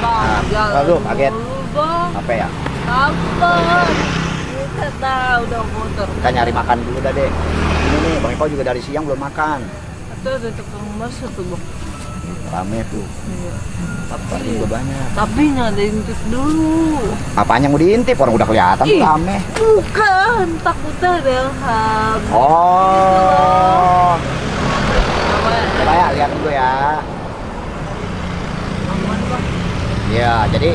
Bang, Lalu kaget. Bang. Apa ya? Kapan? Kita tahu udah motor. Kita nyari makan dulu dah, Dek. Ini nih, Bang Ipau juga dari siang belum makan. Itu ada tukang bakso tuh, Bang. Rame tuh. Iya. Tapi juga banyak. Tapi nggak ada intip dulu. Apanya yang mau diintip? Orang udah kelihatan tuh Ih. rame. Bukan, takutnya ada yang habis. Oh. Coba Coba ya, lihat dulu ya. aman, Bang. Iya, jadi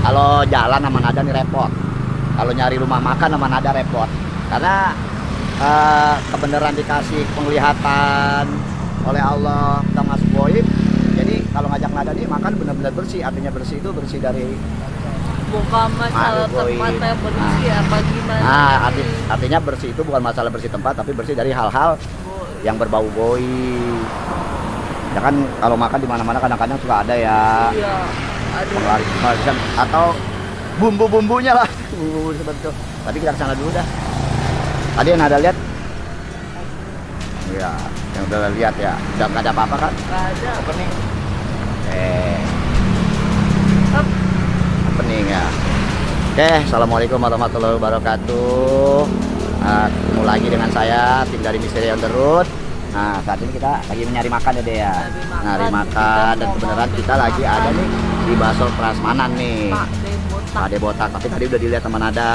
kalau jalan sama nada nih repot. Kalau nyari rumah makan sama nada repot. Karena kebenaran dikasih penglihatan oleh Allah kita masuk goib. Jadi kalau ngajak nada nih makan benar-benar bersih. Artinya bersih itu bersih dari Bukan masalah Malu, boy. tempatnya bersih apa gimana. artinya bersih itu bukan masalah bersih tempat, tapi bersih dari hal-hal Boy. yang berbau goib. Ya kan kalau makan di mana-mana kadang-kadang suka ada ya Iya, ada. penglaris atau bumbu-bumbunya lah. Bumbu seperti itu. Tapi kita kesana dulu dah. Tadi yang ada lihat? Iya, yang udah lihat ya. Udah nggak ada apa-apa kan? Nggak ada. Opening. Hap. Opening ya. Oke, assalamualaikum warahmatullahi wabarakatuh. Ketemu lagi dengan saya, tim dari Misteri on the Road. Nah, saat ini kita lagi mencari makan ya, Dea. Nyari makan dan kebenaran kita lagi ada nih di Bakso Prasmanan nih. Pak Debotak. Ada botak, tapi tadi udah dilihat sama Nada.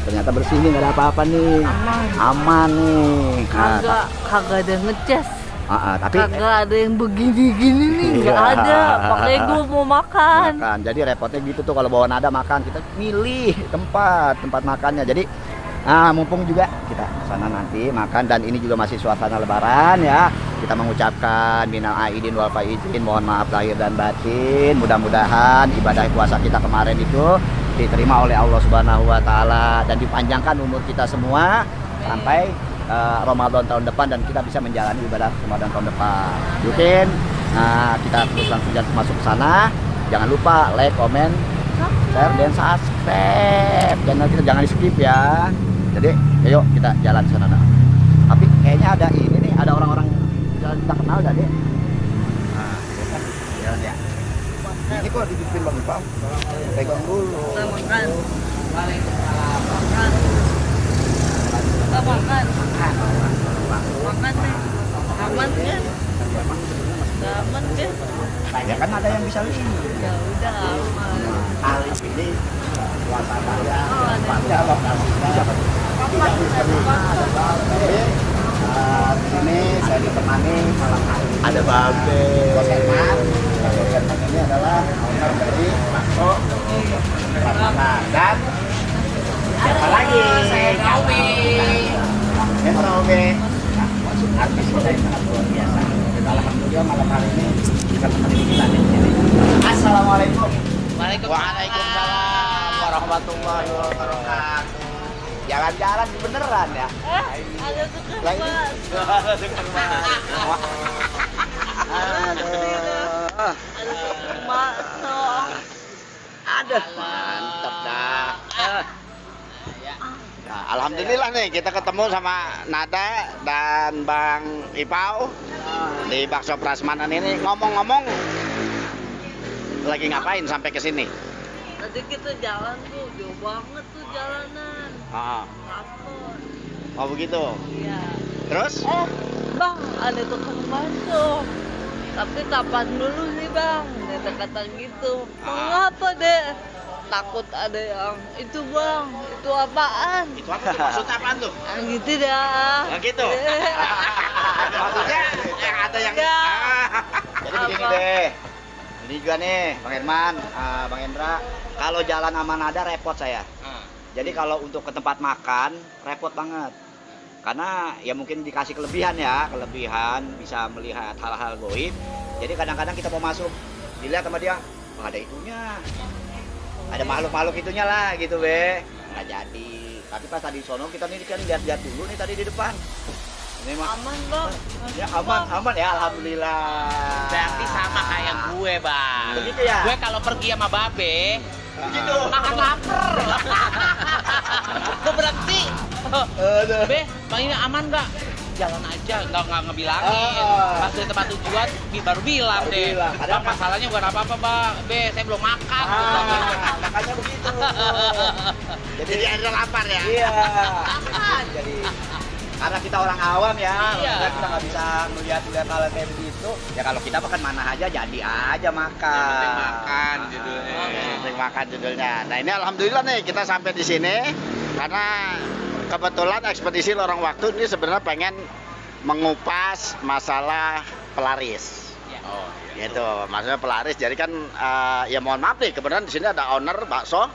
Ternyata bersih nih, nggak ada apa-apa nih. Aman. Aman nih. Kagak ada ngecas. Tapi Kagak ada yang begini-gini nih, nggak Iya. ada. Makanya gue mau makan. makan. Jadi repotnya gitu tuh kalau bawa Nada makan, kita milih tempat makannya. Jadi mumpung juga kita sana nanti makan, dan ini juga masih suasana lebaran ya. Kita mengucapkan minal aidin wal faizin, mohon maaf lahir dan batin. Mudah-mudahan ibadah puasa kita kemarin itu diterima oleh Allah Subhanahu wa taala dan dipanjangkan umur kita semua sampai Ramadan tahun depan, dan kita bisa menjalani ibadah Ramadan tahun depan. Mungkin kita terus langsung masuk ke sana. Jangan lupa like, comment, share, dan subscribe. Channel kita jangan di skip ya. Jadi, ayo kita jalan ke sana. Tapi kayaknya ada ini nih, ada orang-orang jalan kita kenal dah, Dek. Jalan ya. Ini kok ditutupin Bang Ipau. Pegang dulu. Kita makan. Makan. Kita makan. Makan nih. Aman kan? Udah aman kan? Ya kan ada yang bisa lihat. Ya udah aman. Tapi ini suasananya, Oh, ada. tempatnya, lokasinya tidak bisa dilihat. Di sini saya ditemani malam hari ini. Ada Babe. Bos Herman. Bos Herman ini adalah owner dari Bakso Prasmanan. Dan siapa lagi? Saya Gawe. Metro B. Artis kita yang sangat luar biasa. Dan alhamdulillah malam hari ini bisa menemani kita di sini. Assalamualaikum. Waalaikumsalam warahmatullahi wabarakatuh. Jalan-jalan beneran ya. Ada tukang Lagi. bakso. Aduh. Ada tukang bakso. Ada. Mantap dah. Nah, alhamdulillah nih kita ketemu sama Nada dan Bang Ipau di Bakso Prasmanan ini. Ngomong-ngomong, lagi ngapain sampai ke sini? Tadi kita jalan tuh, jauh banget tuh jalanan. Lapor. Oh begitu. Iya. Terus? Bang, ada tukang bakso. Tapi kapan dulu nih bang? Dia kata gitu. Mengapa deh? Takut ada yang itu bang. Itu apaan? Itu apa tuh? Maksudnya apaan tuh? Gitu dah. Yang gitu? Maksudnya yang ada yang... Ya. Jadi begini deh. Ini juga nih Bang Herman, Bang Hendra. Kalau jalan sama Nada repot saya. Jadi kalau untuk ke tempat makan repot banget. Karena ya mungkin dikasih kelebihan ya, kelebihan bisa melihat hal-hal goib. Jadi kadang-kadang kita mau masuk, dilihat sama dia, oh, ada itunya. Ada makhluk-makhluk itunya lah gitu be. Nggak jadi. Tapi pas tadi sono kita nih kan lihat-lihat dulu nih tadi di depan. Ini mah Aman bang. ya aman ya alhamdulillah. Berarti sama kayak gue, Bang. Begitu ya? Gue kalau pergi sama Babe, Begitu. makan lapar. Gue berhenti. Aduh. Be, Bang ini aman nggak? jalan aja, nggak ngebilangin. Pas di tempat tujuan baru bilang Baru deh. bilang. Ada Bang, masalahnya bukan apa-apa bang, saya belum makan. Makanya begitu. Jadi ada lapar ya. Iya. Jadi karena kita orang awam ya, Iya. maksudnya kita nggak bisa melihat hal kayak begitu. Ya kalau kita makan mana aja, jadi aja makan. Yang penting makan judulnya. Sering makan judulnya. Nah ini alhamdulillah nih kita sampai di sini karena kebetulan ekspedisi lorong waktu ini sebenarnya pengen mengupas masalah pelaris. Oh, Gitu, maksudnya pelaris. Jadi kan ya mohon maaf nih, kebetulan di sini ada owner bakso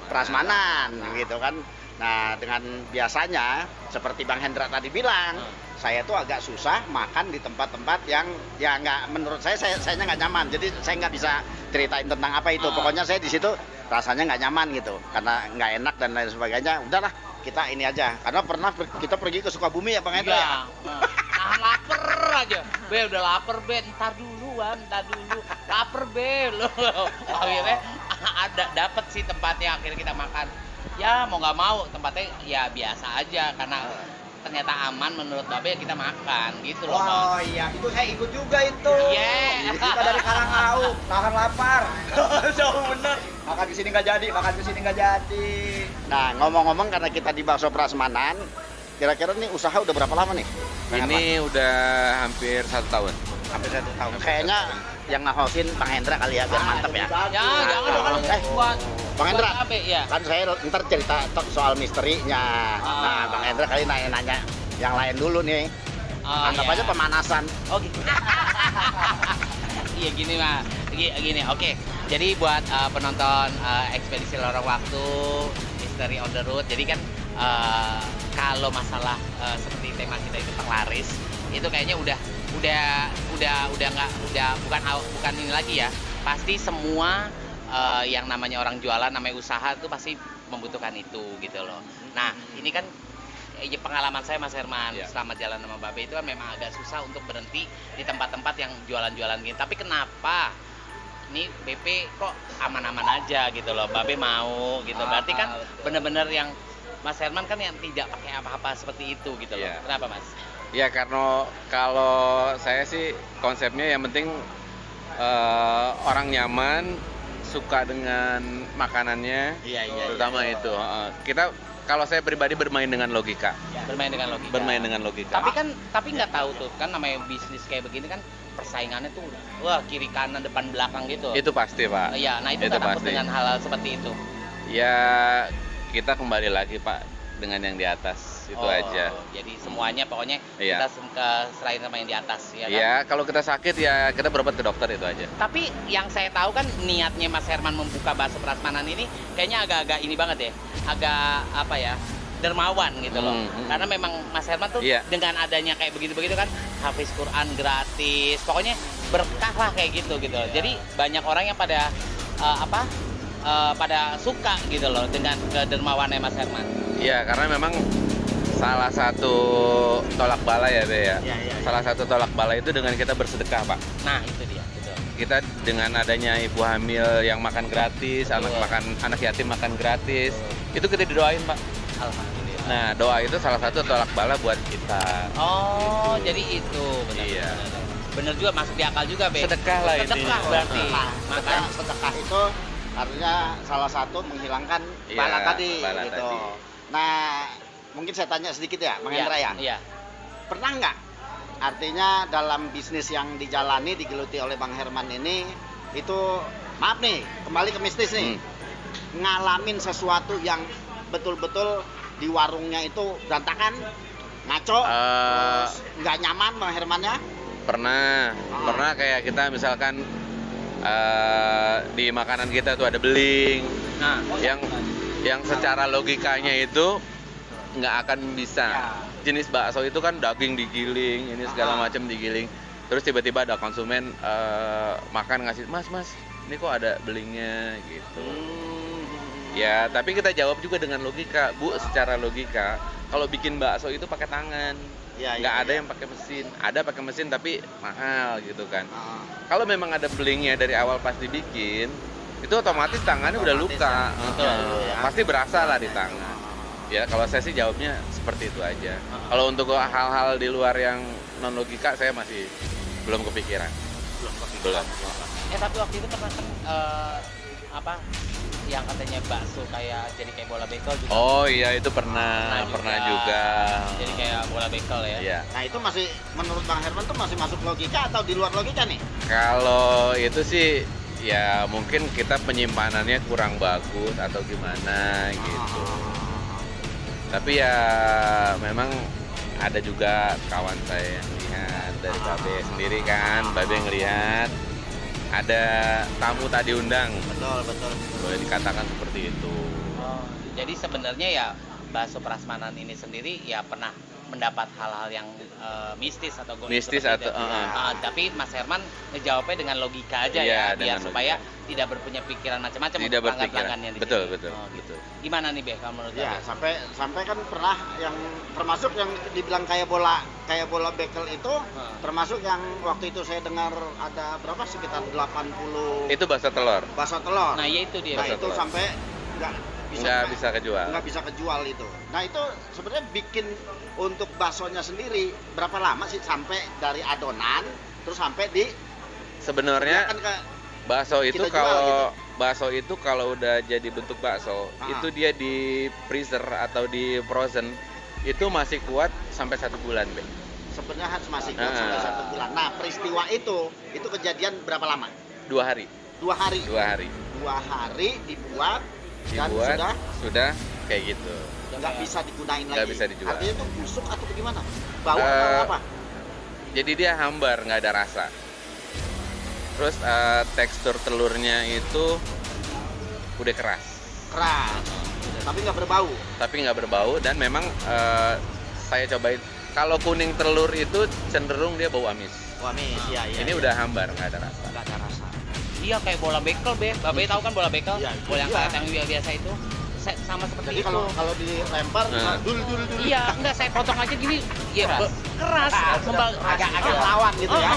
Prasmanan gitu kan. Nah dengan biasanya seperti Bang Hendra tadi bilang, saya tuh agak susah makan di tempat-tempat yang ya nggak, menurut saya nggak nyaman. Jadi saya nggak bisa ceritain tentang apa itu. Pokoknya saya di situ rasanya nggak nyaman gitu, karena nggak enak dan lain sebagainya. Udahlah kita ini aja. Karena pernah kita pergi ke Sukabumi ya Bang Hendra ya. Nahan lapar aja. Be udah lapar be, ntar dulu. Lapar be loh. Akhirnya dapat sih tempatnya, akhirnya kita makan. Ya mau nggak mau tempatnya ya biasa aja karena ternyata aman menurut Babe, kita makan gitu loh. Oh iya, itu saya ikut juga itu. Iya. Kita dari Karangau, tahan lapar. Jauh bener. Makan di sini nggak jadi, makan di sini nggak jadi. Nah ngomong-ngomong karena kita di Bakso Prasmanan, kira-kira nih usaha udah berapa lama nih? Ini udah hampir 1 tahun. Hampir 1 tahun. Kayaknya yang ngahosin Bang Hendra kali ya, biar mantep ya. Ya jangan dong, buat Bang Hendra, Babe ya. kan saya ntar cerita soal misterinya. Nah, Bang Hendra kali nanya-nanya yang lain dulu nih. Anggap iya. aja pemanasan. Oh gitu. Iya gini mah, gini. Oke. Jadi buat penonton ekspedisi lorong waktu, Misteri on the Road. Jadi kan kalau masalah seperti tema kita itu penglaris, itu kayaknya udah bukan ini lagi ya. Pasti semua yang namanya orang jualan, namanya usaha itu pasti membutuhkan itu gitu loh. Nah ini kan pengalaman saya Mas Herman selama jalan sama Babe itu kan memang agak susah untuk berhenti di tempat-tempat yang jualan-jualan gini. Tapi kenapa ini BP kok aman-aman aja gitu loh, Babe mau gitu. Berarti kan bener-bener yang Mas Herman kan yang tidak pakai apa-apa seperti itu gitu loh. Kenapa Mas? Ya karena kalau saya sih konsepnya yang penting orang nyaman, suka dengan makanannya, terutama itu. Kita kalau saya pribadi bermain dengan logika. Bermain dengan logika. Bermain dengan logika. Tapi nggak tahu tuh kan namanya bisnis kayak begini kan persaingannya tuh wah kiri kanan depan belakang gitu. Itu pasti Pak. Iya, nah itu nggak takut dengan hal-hal seperti itu. Ya kita kembali lagi Pak dengan yang di atas itu aja. Jadi semuanya pokoknya Iya. kita serahin sama yang di atas ya kan. Ya kalau kita sakit ya kita berobat ke dokter itu aja. Tapi yang saya tahu kan niatnya Mas Herman membuka Bakso Prasmanan ini kayaknya agak-agak ini banget ya. Agak apa ya? Dermawan gitu loh. Karena memang Mas Herman tuh dengan adanya kayak begitu-begitu kan hafiz Quran gratis. Pokoknya berkah lah kayak gitu. Jadi banyak orang yang pada pada suka gitu loh dengan kedermawannya Mas Herman. Iya, karena memang salah satu tolak bala ya, Be ya. Salah satu tolak bala itu dengan kita bersedekah, Pak. Nah, itu dia, gitu. Kita dengan adanya ibu hamil yang makan gratis, anak yatim makan gratis, itu kita didoain, Pak. Alhamdulillah. Nah, doa itu salah satu tolak bala buat kita. Oh, jadi itu benar. Iya. Bener juga, masuk di akal juga, Be. Sedekah lah Sedekah intinya. berarti. Makanya sedekah itu artinya salah satu menghilangkan bala tadi bala gitu. tadi. Nah, mungkin saya tanya sedikit ya, Bang Hendra ya. Iya. Pernah nggak artinya dalam bisnis yang dijalani digeluti oleh Bang Herman ini itu, maaf nih, kembali ke bisnis nih, ngalamin sesuatu yang betul-betul di warungnya itu berantakan, ngaco, terus nggak nyaman Bang Hermannya? Pernah kayak kita misalkan di makanan kita tuh ada beling, yang secara logikanya itu nggak akan bisa. Jenis bakso itu kan daging digiling, ini segala macam digiling. Terus tiba-tiba ada konsumen makan ngasih, mas, ini kok ada belingnya gitu. Ya, tapi kita jawab juga dengan logika, Bu. Secara logika, kalau bikin bakso itu pakai tangan. Nggak ada yang pakai mesin. Ada pakai mesin tapi mahal gitu kan. Kalau memang ada belingnya dari awal pas dibikin, itu otomatis tangannya udah luka. Pasti berasa lah di tangan. Ya kalau saya sih jawabnya seperti seperti itu aja. Kalau untuk hal-hal di luar yang non logika saya masih belum kepikiran. Belum. Tapi waktu itu pernah kan apa yang katanya bakso jadi kayak bola bekel juga. Oh iya, itu pernah juga. Jadi kayak bola bekel ya. Iya. Nah itu masih menurut Bang Herman tuh masih masuk logika atau di luar logika nih? Kalau itu sih ya mungkin kita penyimpanannya kurang bagus atau gimana gitu. Tapi ya memang ada juga kawan saya yang lihat dari Babe sendiri kan, Babe ngelihat ada tamu tak diundang. Betul. Boleh dikatakan seperti itu. Oh, jadi sebenarnya ya bakso prasmanan ini sendiri ya pernah mendapat hal-hal yang mistis atau goib Mistis seperti atau itu. Tapi Mas Herman ngejawabnya dengan logika aja Iya, ya, biar dengan supaya logika. tidak berpunya pikiran macam-macam Tidak untuk berpikiran. pelanggan-pelanggannya di Betul, sini. betul, Oh, gitu. betul. Gimana nih Beh kalau menurut Ya, Babe? sampai kan pernah yang termasuk yang dibilang kayak bola bekel itu, termasuk yang waktu itu saya dengar ada berapa sekitar 80 Itu bakso telur. bakso telur. Nah, ya itu dia. Nah, bakso itu telur. sampai nggak Nggak bisa kejual. nggak bisa kejual itu. Nah itu sebenarnya bikin untuk baksonya sendiri berapa lama sih sampai dari adonan terus sampai di Sebenarnya kan ke bakso itu kita jual bakso itu kalau udah jadi bentuk bakso, itu dia di freezer atau di frozen itu masih kuat sampai 1 bulan, Be. sebenarnya masih kuat sampai 1 bulan. Nah peristiwa itu kejadian berapa lama? 2 hari. 2 hari. 2 hari. 2 hari dibuat dan sudah kayak gitu. nggak bisa digunain Nggak lagi. bisa dijual. Artinya itu busuk atau bagaimana? Bau atau apa? Jadi dia hambar, nggak ada rasa. Terus tekstur telurnya itu udah keras. Keras. Tapi nggak berbau. Tapi nggak berbau dan memang saya cobain. Kalau kuning telur itu cenderung dia bau amis. Wah, iya. Ini udah hambar, nggak ada rasa. nggak ada rasa. Iya kayak bola bekel, Be. Babe tahu kan bola bekel? Iya, Bola yang iya. karet yang biasa itu. Sama seperti Jadi itu. kalau dilempar dul. Iya, enggak saya potong aja gini. Iya, keras. Agak lawan gitu ya.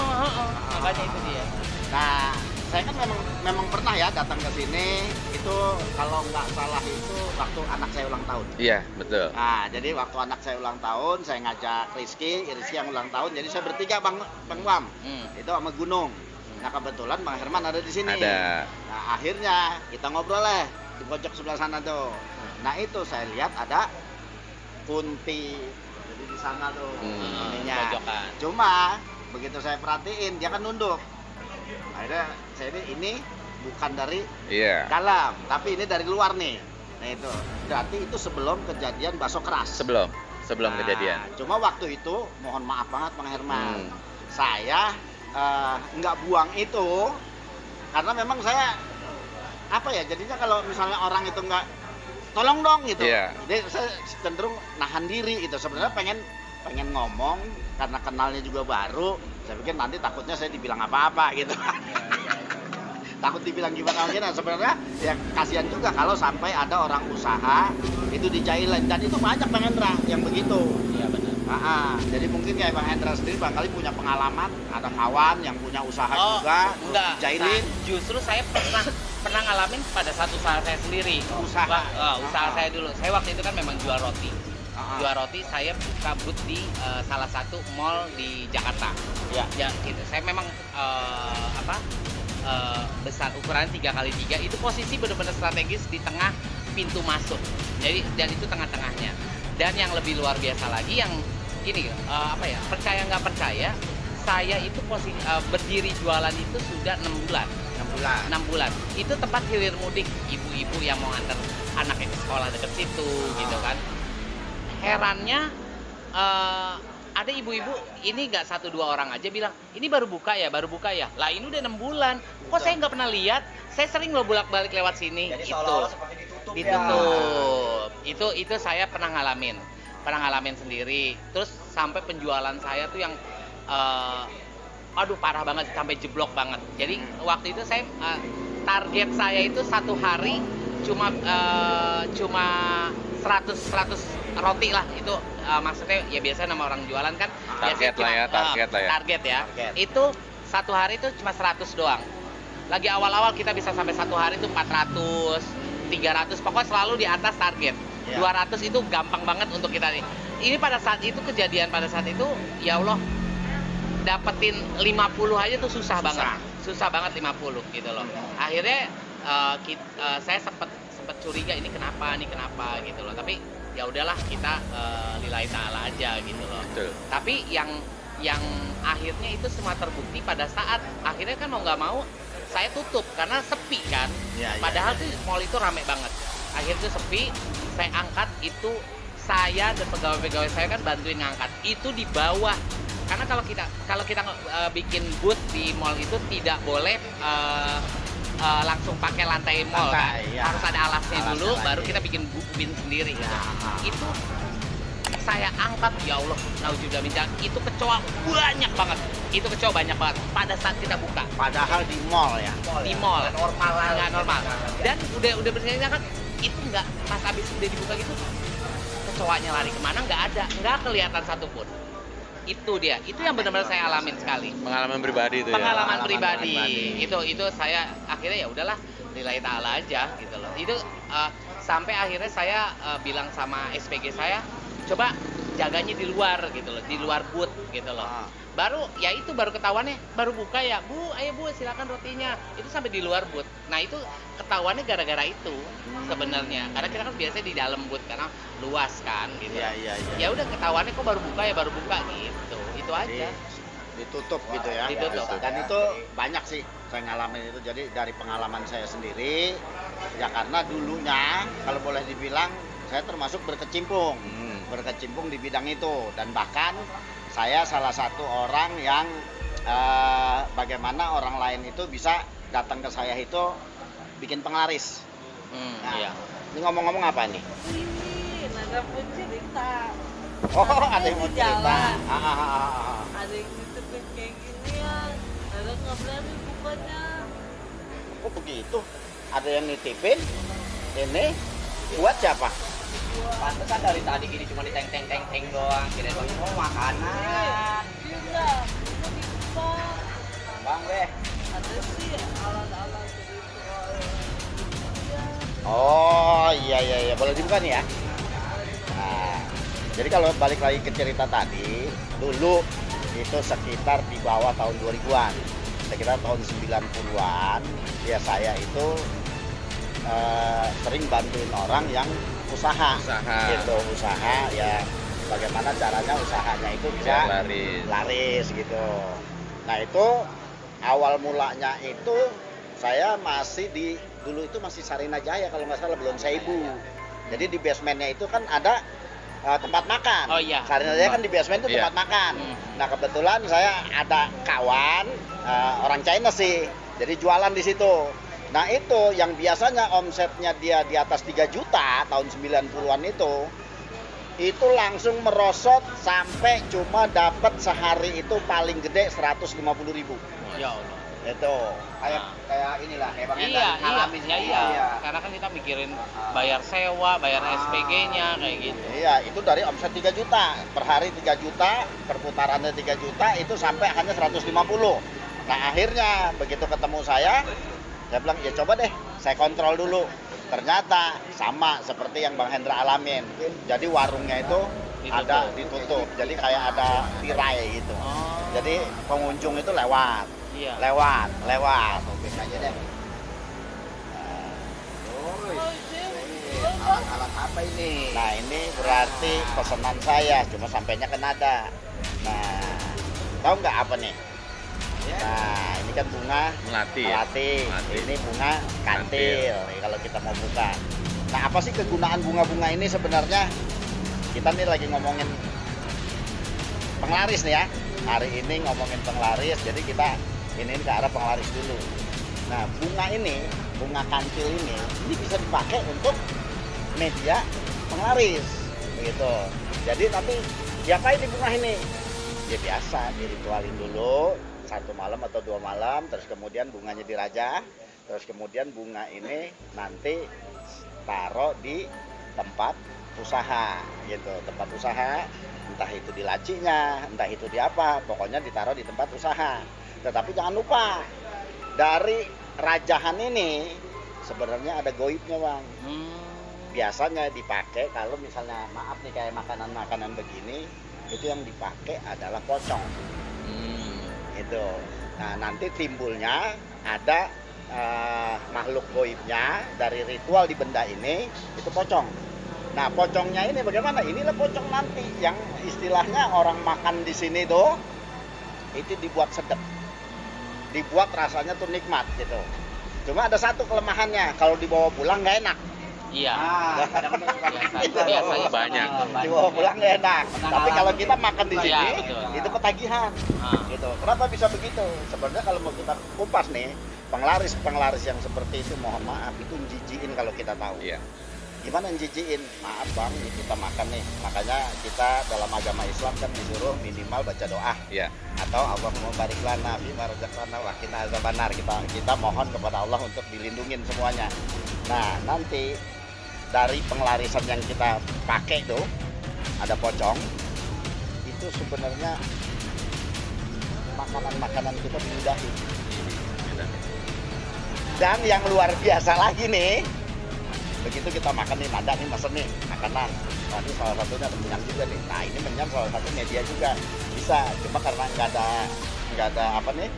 Makanya itu dia. Nah, saya kan memang pernah ya datang ke sini itu kalau nggak salah itu waktu anak saya ulang tahun. Iya, betul. Nah, jadi waktu anak saya ulang tahun, saya ngajak Rizky yang ulang tahun. Jadi saya bertiga Bang Wam. Itu sama Gunung. Nah, kebetulan Bang Herman ada di sini. Ada. Nah, akhirnya kita ngobrol di pojok sebelah sana tuh. Nah, itu saya lihat ada Kunti. Jadi di sana tuh ininya. Pojokan. Cuma begitu saya perhatiin dia kan nunduk. Akhirnya saya ini bukan dari Iya. dalam, tapi ini dari luar nih. Nah itu berarti itu sebelum kejadian bakso keras. Sebelum Nah, kejadian. Cuma waktu itu mohon maaf banget Bang Herman, saya nggak buang itu karena memang saya apa ya jadinya kalau misalnya orang itu nggak tolong dong gitu. Iya. Jadi saya cenderung nahan diri itu. Sebenarnya pengen ngomong karena kenalnya juga baru. Saya pikir nanti takutnya saya dibilang apa-apa gitu. Takut dibilang gimana. Sebenarnya ya kasihan juga kalau sampai ada orang usaha itu dijailin dan itu banyak Bang Hendra yang begitu. Iya benar. Jadi mungkin kayak Bang Hendra sendiri barangkali punya pengalaman, ada kawan yang punya usaha Oh, juga, enggak. jailin. Justru saya pernah ngalamin pada satu usaha saya sendiri. Usaha saya dulu. Saya waktu itu kan memang jual roti. Jual roti, saya buka booth di salah satu mall di Jakarta. Ya. Gitu. Saya memang besar ukuran 3x3 itu posisi benar-benar strategis di tengah pintu masuk. Jadi dan itu tengah-tengahnya. Dan yang lebih luar biasa lagi yang ini percaya nggak percaya, saya itu posisi berdiri jualan itu sudah 6 bulan. 6 bulan. Itu tempat hilir mudik ibu-ibu yang mau antar anaknya ke sekolah dekat situ gitu kan. Herannya ada ibu-ibu ini nggak 1-2 orang aja bilang ini baru buka ya lah ini udah 6 bulan kok saya nggak pernah lihat, saya sering lo bolak-balik lewat sini. Jadi itu seolah-olah seperti ditutup ya. Itu saya pernah ngalamin sendiri. Terus sampai penjualan saya tuh yang aduh parah banget sampai jeblok banget. Jadi waktu itu saya target saya itu 1 hari cuma 100 roti lah itu maksudnya ya biasanya nama orang jualan kan Target lah ya. Target. Itu 1 hari itu cuma 100 doang. Lagi awal-awal kita bisa sampai 1 hari itu 400 300 pokoknya selalu di atas target. 200 itu gampang banget untuk kita nih. ini pada saat itu kejadian pada saat itu ya Allah dapetin 50 aja tuh susah banget. Susah banget 50 gitu loh. Akhirnya saya sempat curiga ini kenapa gitu loh. Tapi ya udahlah kita lillahi ta'ala aja gitu loh. Betul. Tapi yang akhirnya itu semua terbukti pada saat akhirnya kan mau nggak mau saya tutup karena sepi kan. Padahal tuh mall itu rame banget. Akhirnya itu sepi, saya angkat itu, saya dan pegawai-pegawai saya kan bantuin ngangkat. Itu di bawah. Karena kalau kita bikin booth di mall itu tidak boleh langsung pakai lantai mall kan. Harus ada alasnya dulu baru kita bikin bin sendiri. Itu saya angkat, ya Allah, nauzubillah min dzalik, itu kecoa banyak banget. Itu kecoa banyak banget pada saat kita buka. Padahal di mall ya. Di mall. Nggak normal. Dan udah bersihnya kan itu nggak pas habis udah dibuka gitu kecoanya lari kemana nggak kelihatan satupun. Itu dia, itu yang benar-benar saya alamin sekali. Pengalaman pribadi itu ya. Pengalaman pribadi. Itu saya akhirnya ya udahlah lillahi ta'ala aja gitu loh. Itu sampai akhirnya saya bilang sama SPG saya, coba jaganya di luar gitu loh, di luar booth gitu loh. Baru ketahuannya baru buka ya, Bu, ayo Bu silakan rotinya. Itu sampai di luar booth. Nah, itu ketahuannya gara-gara itu sebenarnya. Karena kita kan biasanya di dalam booth karena luas kan gitu. Iya. Ya udah ketahuannya kok baru buka gitu. Itu aja. Ditutup gitu ya. Ditutup. Dan itu banyak sih saya ngalamin itu. Jadi dari pengalaman saya sendiri ya, karena dulunya kalau boleh dibilang saya termasuk berkecimpung di bidang itu, dan bahkan saya salah satu orang yang bagaimana orang lain itu bisa datang ke saya itu bikin penglaris. Iya. Ini ngomong-ngomong apa nih? Ini ada pun cerita. Oh, ada yang mau cerita. Jalan. Ada yang nitipin kayak ginian. Ada nggak berani bukanya. Oh begitu. Ada yang nitipin. Ini buat siapa? Pantesan dari tadi gini cuma diteng-teng doang. Kirain bang, oh makanan. Iya, itu dibuka. Bang deh. Ada sih alat-alat ritual. Oh iya, boleh dibuka nih ya. Nah, jadi kalau balik lagi ke cerita tadi, dulu itu sekitar di bawah tahun 2000-an, sekitar tahun 90-an, ya saya itu sering bantuin orang yang usaha. Gitu, usaha ya, bagaimana caranya usahanya itu bisa laris gitu. Nah itu awal mulanya itu saya masih dulu itu masih Sarina Jaya kalau nggak salah, belum Seibu. Jadi di basementnya itu kan ada tempat makan. Oh iya. Sarina Jaya kan di basement itu tempat makan. Nah kebetulan saya ada kawan orang China sih, jadi jualan di situ. Nah itu yang biasanya omsetnya dia di atas 3 juta tahun 90-an itu langsung merosot sampai cuma dapat sehari itu paling gede 150.000. Ya Allah. Itu kayak inilah kayak Bang Hendra ngalamin. Iya. Karena kan kita mikirin bayar sewa, bayar SPG-nya kayak gitu. Iya, itu dari omset 3 juta. Per hari 3 juta, perputarannya 3 juta itu sampai hanya 150. Nah, akhirnya begitu ketemu saya bilang, "Ya coba deh, saya kontrol dulu." Ternyata sama seperti yang Bang Hendra alamin. Jadi warungnya itu ditutup. Jadi kayak ada tirai gitu. Jadi pengunjung itu lewat. Iya. Lewat. Oke aja deh. Alat apa ini? Nah, ini berarti pesanan saya, cuma sampainya ke nada. Nah, tahu nggak apa nih? Nah, ini kan bunga melati. Ini bunga kantil. Nih, kalau kita mau buka. Nah, apa sih kegunaan bunga-bunga ini sebenarnya? Kita nih lagi ngomongin penglaris nih ya. Hari ini ngomongin penglaris, jadi kita ini ke arah penglaris dulu. Nah, bunga kantil ini bisa dipakai untuk media penglaris, begitu. Jadi tapi diapain di bunga ini? Ya biasa, diritualin dulu 1 malam atau 2 malam, terus kemudian bunganya dirajah, terus kemudian bunga ini nanti taruh di tempat usaha, gitu, tempat usaha, entah itu di lacinya, entah itu di apa, pokoknya ditaruh di tempat usaha. Tetapi jangan lupa, dari rajahan ini sebenarnya ada goibnya, Bang. biasanya dipakai kalau misalnya maaf nih kayak makanan-makanan begini, itu yang dipakai adalah pocong. Itu. Nah, nanti timbulnya ada makhluk goibnya dari ritual di benda ini, itu pocong. Nah, pocongnya ini bagaimana? Inilah pocong nanti yang istilahnya orang makan di sini tuh itu dibuat sedap. Dibuat rasanya tuh nikmat gitu. Cuma ada satu kelemahannya, kalau dibawa pulang nggak enak. Iya. Biasanya banyak. Dibawa pulang nggak enak. Tapi kalau kita makan di sini, Iya, betul. itu ketagihan. Gitu. Kenapa bisa begitu? Sebenarnya kalau mau kita kupas nih, penglaris yang seperti itu, mohon maaf, itu njijiin kalau kita tahu. Iya. Gimana njijiin? Maaf bang, kita makan nih. Makanya kita dalam agama Islam kan disuruh minimal baca doa. Iya. Atau Allahumma barik lana fima razaqtana wa qina azabannar. Kita mohon kepada Allah untuk dilindungin semuanya. Nah, nanti dari penglarisan yang kita pakai tuh ada pocong, itu sebenarnya makanan-makanan kita diludahi. Dan yang luar biasa lagi nih, begitu kita makan nih, nada nih mesen nih makanan, nah, ini salah satunya ada menyam juga nih. Nah, ini menyam salah satu media juga bisa, cuma karena nggak ada apa nih,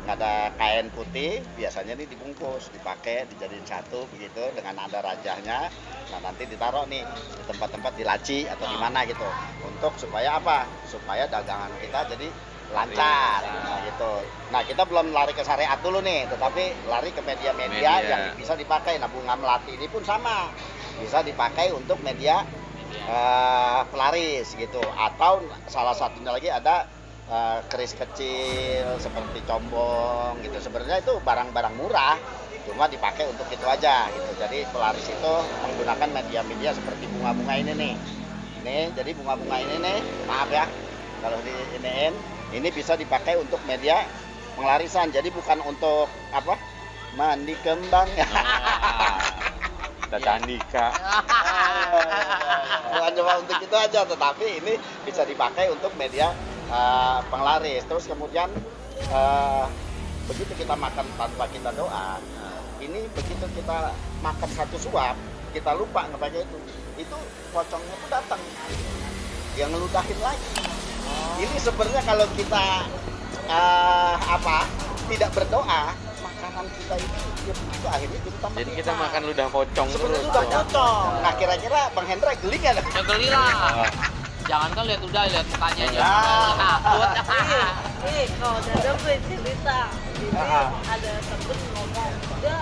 nggak ada kain putih, biasanya nih dibungkus, dipakai, dijadiin satu begitu dengan ada rajahnya. Nah, nanti ditaruh nih di tempat-tempat di laci atau di mana gitu, untuk supaya apa? Supaya dagangan kita jadi lancar. Nah, gitu. Nah, kita belum lari ke syariat dulu nih, tetapi lari ke media-media yang bisa dipakai. Nah, bunga melati ini pun sama, bisa dipakai untuk media pelaris gitu. Atau salah satunya lagi ada keris kecil seperti combong gitu. Sebenarnya itu barang-barang murah, cuma dipakai untuk itu aja gitu. Jadi pelaris itu menggunakan media-media seperti bunga-bunga ini nih. Nih, jadi bunga-bunga ini nih, maaf ya kalau diiniin, ini bisa dipakai untuk media penglarisan. Jadi bukan untuk apa? Mandi kembang. Tata nikah. Bukan cuma untuk itu aja, tetapi ini bisa dipakai untuk media penglaris. Terus kemudian begitu kita makan tanpa kita doa, ini begitu kita makan satu suap, kita lupa ngebaca itu pocongnya tuh datang, yang ngeludahin lagi. Ini sebenarnya kalau kita tidak berdoa, makanan kita itu akhirnya jadi tambah. Jadi kita makan ludah pocong sebenarnya terus. ludah pocong. Nah, kira-kira Bang Hendra geli nggak? Ya geli lah. Jangan kan lihat lihat mukanya aja. Takut. Kalau Dada cerita, ini ada temen ngomong, udah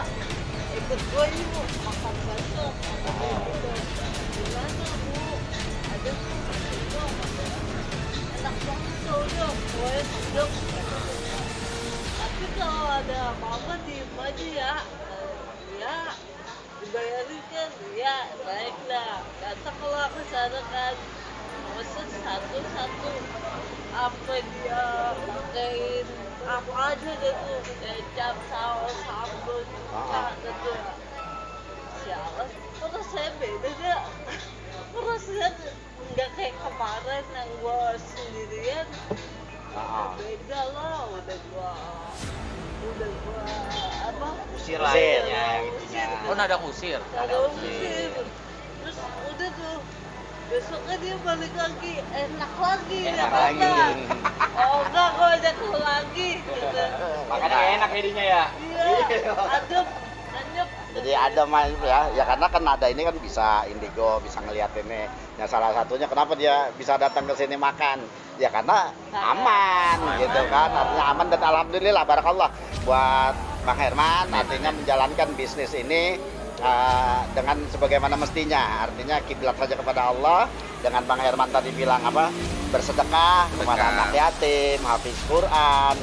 ikut gue yuk makan bakso. Gimana bu? Ada itu enak banget tuh, udah gue sedap. Tapi kalau ada apa-apa diem aja ya. Ya dibayarin kan, ya baiklah. Datang kalau ke sana kan, mesen satu-satu, apa dia pakein apa aja gitu, kecap, saus, sambal, gitu. Sialan, terus saya beda deh. Rasanya nggak kayak kemarin yang gua sendirian. Beda lah, udah gua apa? Usir lah ya, Oh, nada kusir. Nada usir. Terus udah tuh, besoknya dia balik lagi, enak lagi. Oh enggak, gue ajak lu lagi gitu. Makanya enak jadinya ya. Iya, adem, anyep. Jadi ada main ya karena kan ada ini kan bisa indigo, bisa ngelihat ini. Yang salah satunya kenapa dia bisa datang ke sini makan? Ya karena aman gitu kan. Artinya aman dan alhamdulillah barakallah buat Bang Herman, artinya menjalankan bisnis ini dengan sebagaimana mestinya. Artinya kiblat saja kepada Allah. Dengan Bang Herman tadi bilang apa? Bersedekah kepada anak yatim, hafiz Quran,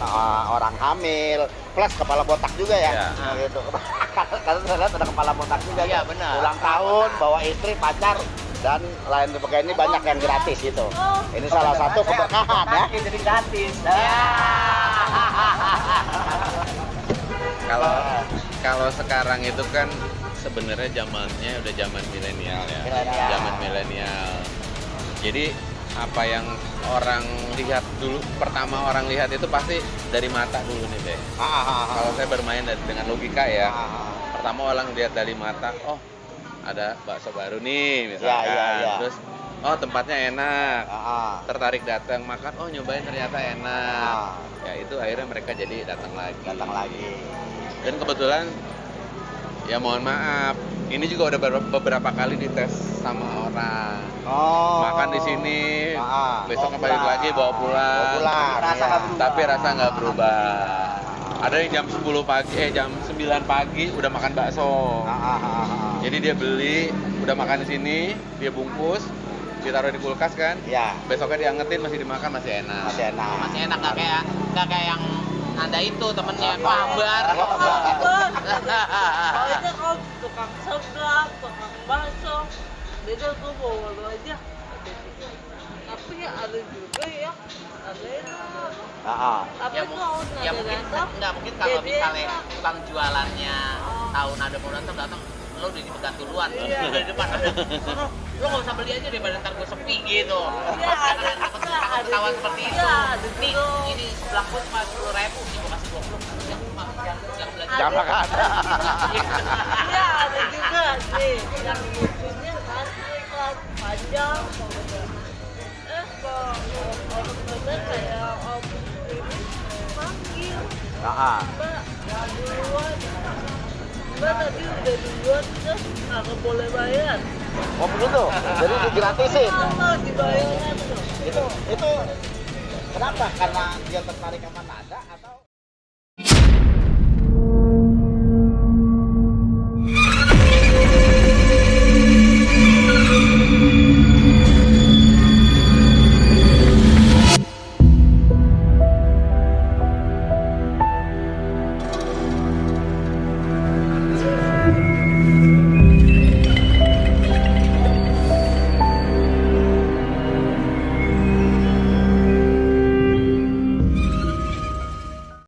orang hamil, plus kepala botak juga ya. Gitu. Karena saya lihat ada kepala botak juga. Iya, benar. Ulang tahun, bawa istri, pacar, dan lain sebagainya banyak yang gratis gitu. Ini salah satu keberkahan ya. Jadi gratis. Kalau sekarang itu kan sebenarnya zamannya udah zaman milenial ya. Zaman milenial. Jadi apa yang orang lihat dulu, pertama orang lihat itu pasti dari mata dulu nih deh. Kalau saya bermain dengan logika ya. Pertama orang lihat dari mata, oh ada bakso baru nih misalkan, ya. terus oh tempatnya enak, Ah, tertarik datang makan, oh nyobain ternyata enak, ah. ya itu akhirnya mereka jadi datang lagi. Datang lagi. Dan kebetulan ya mohon maaf, ini juga udah beberapa kali dites sama orang. Oh. Makan di sini, besok Bawa balik pulang. lagi bawa pulang. Bawa pulang, Rasa iya. nggak berubah. Tapi rasa nggak berubah. Ada yang jam 10 pagi, jam 9 pagi udah makan bakso. Jadi dia beli, udah makan di sini, dia bungkus, ditaruh di kulkas kan. Ya, Besoknya diangetin masih dimakan masih enak. masih enak. Masih enak, nggak kayak yang Nanda itu temennya Pak Akbar. Soalnya kau tukang seblak, tukang bakso, beda gue bawa lu aja. Tapi ya ada juga ya, ada enak. Tapi Ya, kalau ya nggak mungkin datang, nggak mungkin kalau jadi misalnya enak. tukang jualannya tahu Nanda mau datang lo udah dipegang duluan Iya. dari depan. Lo nggak usah beli aja daripada ntar gue sepi gitu. Iya, ada Takut juga, ada ketahuan juga. seperti itu. Iya, ada Nih, juga. ini sebelah gue cuma 10.000, nih gue kasih 20. Yang belanja. Jangan makan. Iya ada juga nih yang lucunya kan kan panjang. Kalau orang bener kayak om ini panggil Mbak duluan. Mbak tadi udah duluan terus nggak boleh bayar. Oh begitu. Jadi digratisin. Kenapa dibayarkan tuh? Itu kenapa? Karena dia tertarik sama Nada atau